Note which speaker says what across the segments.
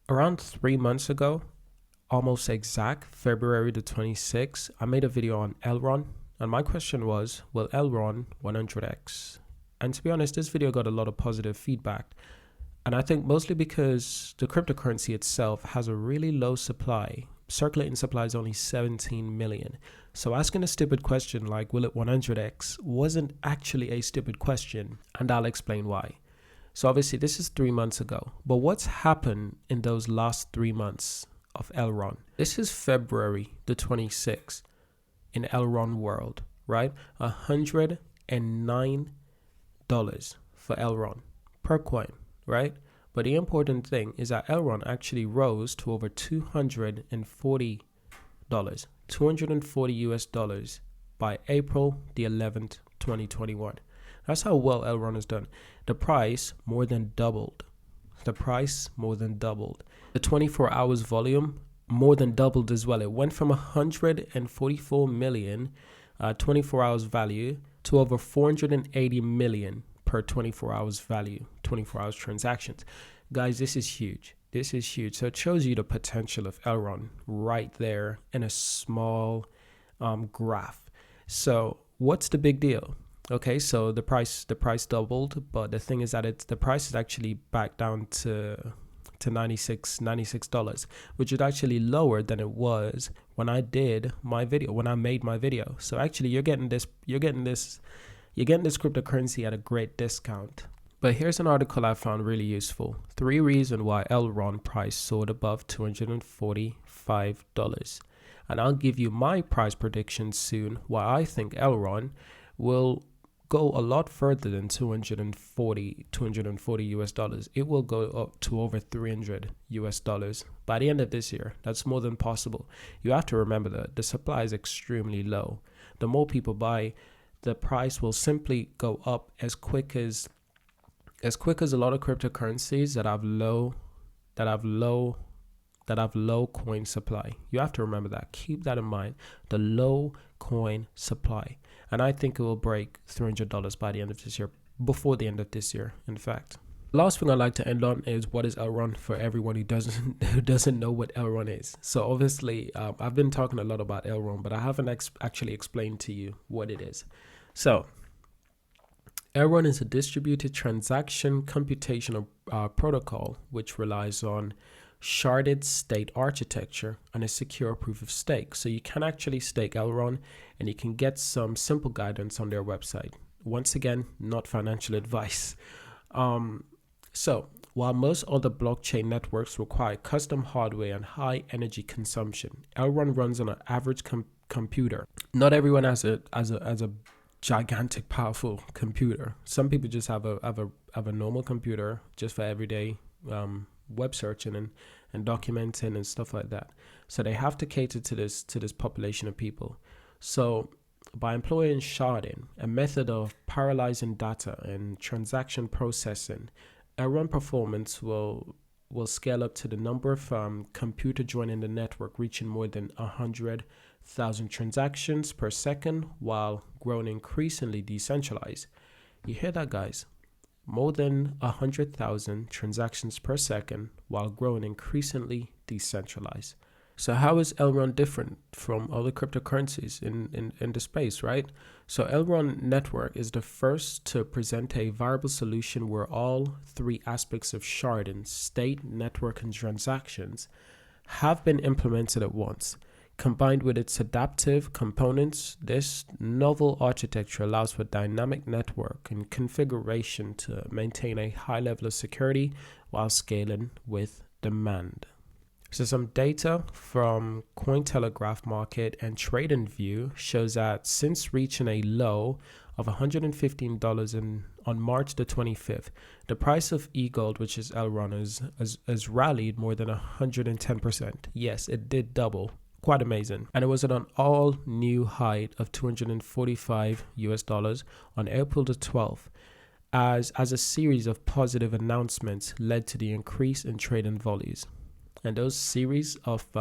Speaker 1: Around 3 months ago, almost exact, February the 26th, I made a video on Elrond, and my question was, will Elrond 100x? And to be honest, this video got a lot of positive feedback. And I think mostly because the cryptocurrency itself has a really low supply. Circulating supply is only 17 million. So asking a stupid question like, will it 100x, wasn't actually a stupid question, and I'll explain why. So obviously this is 3 months ago, but what's happened in those last 3 months of Elrond? This is February the 26th in Elrond world, right? $109 for Elrond per coin, right? But the important thing is that Elrond actually rose to over $240, $240 by April the 11th, 2021. That's how well Elrond has done. The price more than doubled. The 24 hours volume more than doubled as well. It went from 144 million 24 hours value to over 480 million per 24 hours value, 24 hours transactions. Guys, this is huge. This is huge. So it shows you the potential of Elrond right there in a small graph. So what's the big deal? Okay, so the price doubled, but the thing is that the price is actually back down to $96, which is actually lower than it was when I made my video. So actually you're getting this cryptocurrency at a great discount. But here's an article I found really useful. 3 reasons why Elrond price soared above $245. And I'll give you my price prediction soon why I think Elrond will go a lot further than $240 US. It will go up to over $300 US by the end of this year. That's more than possible. You have to remember that the supply is extremely low. The more people buy, the price will simply go up as quick as a lot of cryptocurrencies that have low coin supply. You have to remember that. Keep that in mind. The low coin supply. And I think it will break $300 by the end of this year, before the end of this year, in fact. The last thing I'd like to end on is what is Elrond for everyone who doesn't know what Elrond is. So obviously, I've been talking a lot about Elrond, but I haven't actually explained to you what it is. So Elrond is a distributed transaction computational protocol which relies on sharded state architecture and a secure proof of stake. So you can actually stake Elrond, and you can get some simple guidance on their website. Once again, not financial advice. So while most other blockchain networks require custom hardware and high energy consumption, Elrond runs on an average computer. Not everyone has a gigantic, powerful computer. Some people just have a normal computer just for everyday web searching and documenting and stuff like that. So they have to cater to this population of people. So by employing sharding, a method of parallelizing data and transaction processing, Elrond performance will scale up to the number of computer joining the network reaching more than 100,000 transactions per second, while growing increasingly decentralized. You hear that, guys? More than 100,000 transactions per second, while growing increasingly decentralized. So how is Elrond different from other cryptocurrencies in the space, right? So Elrond network is the first to present a viable solution where all 3 aspects of sharding, state, network, and transactions have been implemented at once. Combined with its adaptive components, this novel architecture allows for dynamic network and configuration to maintain a high level of security while scaling with demand. So some data from Cointelegraph Market and TradingView shows that since reaching a low of $115 on March the 25th, the price of eGold, which is Elrond, has rallied more than 110%. Yes, it did double. Quite amazing. And it was at an all new height of $245 US on April the 12th, as a series of positive announcements led to the increase in trading volumes. And those series of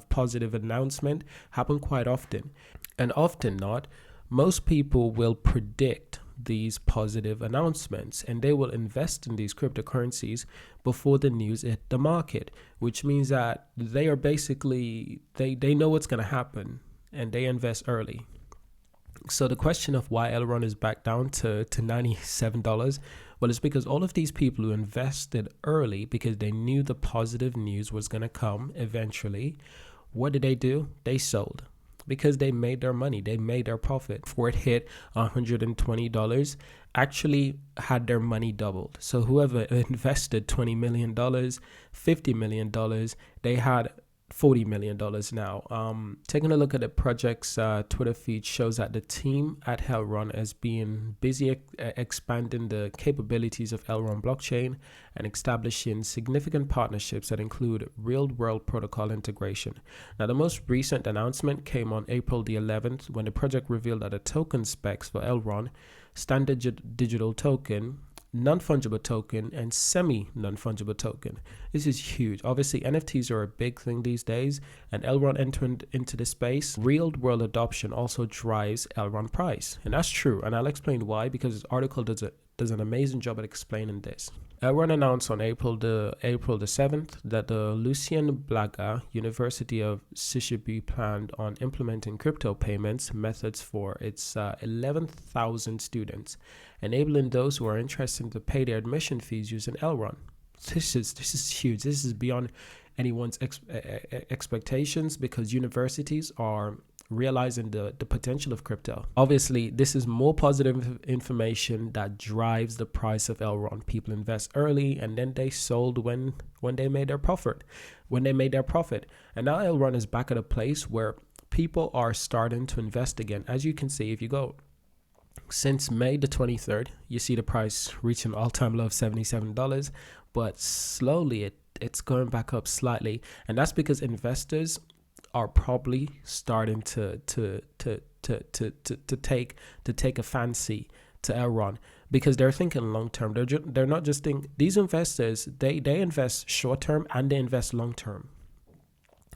Speaker 1: positive announcement happen quite often. And often not, most people will predict these positive announcements, and they will invest in these cryptocurrencies before the news hit the market, which means that they are basically, they know what's going to happen and they invest early. So the question of why Elrond is back down to $97, well, it's because all of these people who invested early because they knew the positive news was going to come eventually, what did they do? They sold because they made their money. They made their profit. Before it hit $120, actually had their money doubled. So whoever invested $20 million, $50 million, they had $40 million now. Taking a look at the project's Twitter feed shows that the team at Elrond is being busy expanding the capabilities of Elrond blockchain and establishing significant partnerships that include real-world protocol integration. Now, the most recent announcement came on April the 11th when the project revealed that the token specs for Elrond, standard digital token, non-fungible token, and semi-non-fungible token. This is huge. Obviously, NFTs are a big thing these days, and Elrond entering into the space. Real-world adoption also drives Elrond price, and that's true. And I'll explain why, because this article does an amazing job at explaining this. Elrond announced on April the 7th that the Lucien Blaga University of Sicily planned on implementing crypto payments methods for its 11,000 students, enabling those who are interested to pay their admission fees using Elrond. This is huge. This is beyond anyone's expectations, because universities are realizing the potential of crypto. Obviously, this is more positive information that drives the price of Elrond. People invest early and then they sold when they made their profit. And now Elrond is back at a place where people are starting to invest again. As you can see, if you go since May the 23rd, you see the price reaching an all-time low of $77, but slowly it's going back up slightly, and that's because investors are probably starting to take a fancy to Elrond, because they're thinking long term. They're not just thinking. These investors, they invest short term and they invest long term.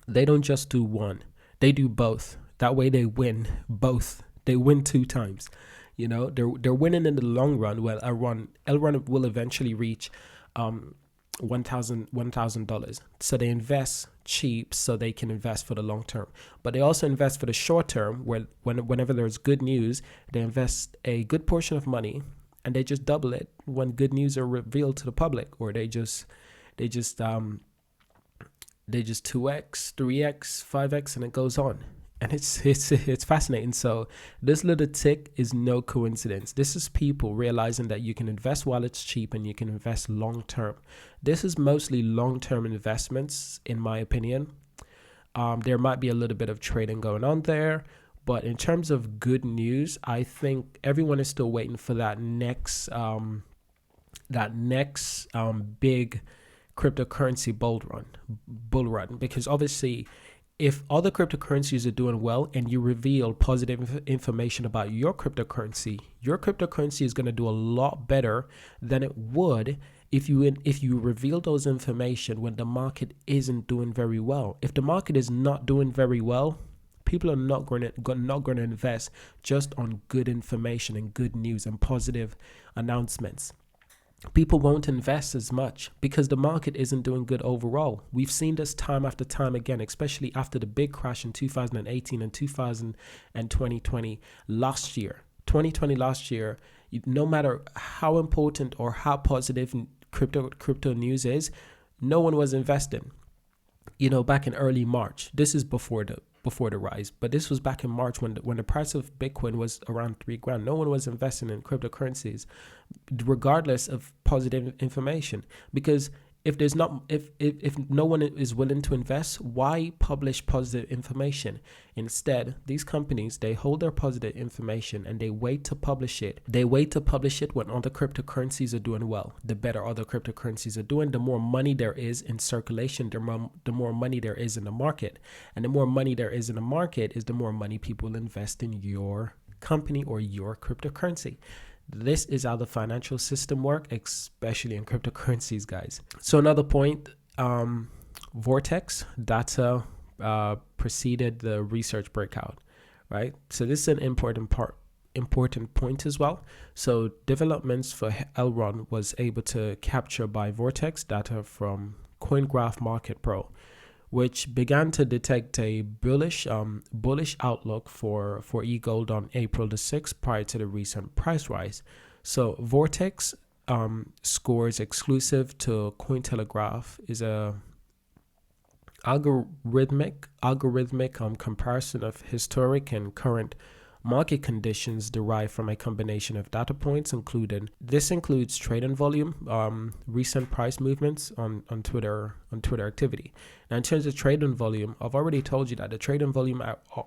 Speaker 1: They don't just do one; they do both. That way, they win both. They win 2 times. You know, they're winning in the long run. Well, Elrond will eventually reach $1,000. So they invest cheap so they can invest for the long term. But they also invest for the short term, where whenever there's good news, they invest a good portion of money and they just double it when good news are revealed to the public, or they just 2x, 3x, 5x, and it goes on. And it's fascinating. So this little tick is no coincidence. This is people realizing that you can invest while it's cheap and you can invest long term. This is mostly long term investments, in my opinion. There might be a little bit of trading going on there, but in terms of good news, I think everyone is still waiting for that next big cryptocurrency bull run, because obviously, if other cryptocurrencies are doing well and you reveal positive information about your cryptocurrency is going to do a lot better than it would if you reveal those information when the market isn't doing very well. If the market is not doing very well, people are not going to invest just on good information and good news and positive announcements. People won't invest as much because the market isn't doing good overall. We've seen this time after time again, especially after the big crash in 2018 and 2020 last year. 2020 last year, no matter how important or how positive crypto news is, no one was investing. You know, back in early March, this is before the rise, but this was back in March when the price of Bitcoin was around $3,000. No one was investing in cryptocurrencies, regardless of positive information, because if no one is willing to invest, why publish positive information? Instead, these companies, they hold their positive information and they wait to publish it. They wait to publish it when other cryptocurrencies are doing well. The better other cryptocurrencies are doing, the more money there is in circulation, the more money there is in the market. And the more money there is in the market is the more money people invest in your company or your cryptocurrency. This is how the financial system works, especially in cryptocurrencies, guys. So another point, Vortex data preceded the research breakout, right? So this is an important important point as well. So developments for Elrond was able to capture by Vortex data from CoinGraph Market Pro, which began to detect a bullish outlook for e-gold on April the 6th prior to the recent price rise. So Vortex scores exclusive to Cointelegraph is a algorithmic comparison of historic and current market conditions derived from a combination of data points includes trade and volume, recent price movements on Twitter activity. Now in terms of trade and volume, I've already told you that the trade and volume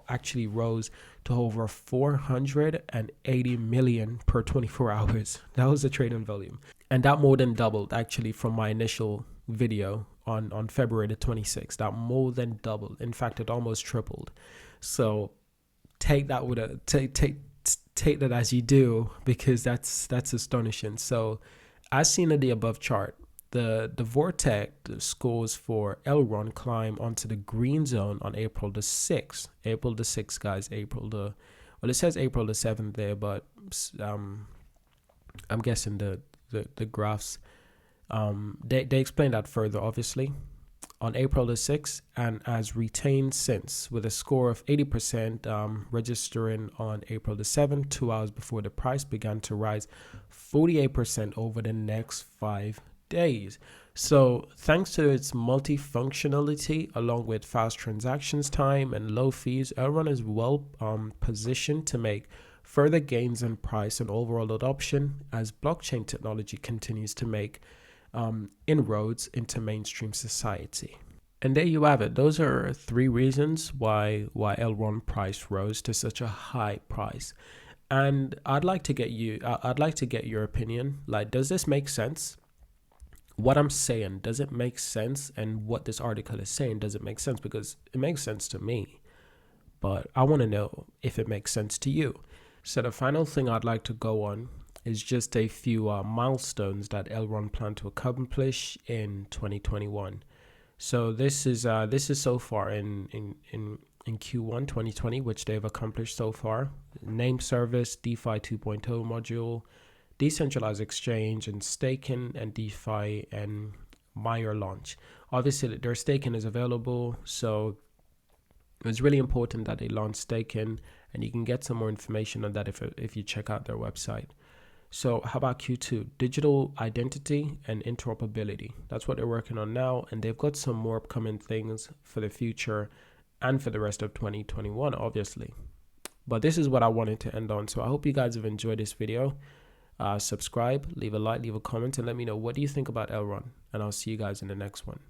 Speaker 1: actually rose to over 480 million per 24 hours. That was the trade and volume, and that more than doubled actually from my initial video on February the 26th. That more than doubled. In fact, it almost tripled. So take that with take that as you do, because that's astonishing. So as seen in the above chart, the Vortex scores for Elrond climb onto the green zone on April the 6th. April the 6th, guys. It says April the 7th there, but I'm guessing the graphs they explain that further, obviously, on April the 6th, and as retained since, with a score of 80%, registering on April the 7th, 2 hours before the price began to rise 48% over the next 5 days. So thanks to its multifunctionality, along with fast transactions time and low fees, Elrond is well positioned to make further gains in price and overall adoption as blockchain technology continues to make inroads into mainstream society. And there you have it. Those are 3 reasons why Elrond price rose to such a high price. And I'd like to get your opinion. Like, does this make sense? What I'm saying, does it make sense? And what this article is saying, does it make sense? Because it makes sense to me, but I want to know if it makes sense to you. So the final thing I'd like to go on is just a few milestones that Elrond plan to accomplish in 2021. So this is so far in Q1 2020, which they've accomplished so far. Name service, DeFi 2.0 module, decentralized exchange and staking, and DeFi and Mire launch. Obviously, their staking is available, so it's really important that they launch staking, and you can get some more information on that if you check out their website. So how about Q2? Digital identity and interoperability. That's what they're working on now, and they've got some more upcoming things for the future and for the rest of 2021, obviously. But this is what I wanted to end on. So I hope you guys have enjoyed this video. Subscribe, leave a like, leave a comment, and let me know what do you think about Elrond. And I'll see you guys in the next one.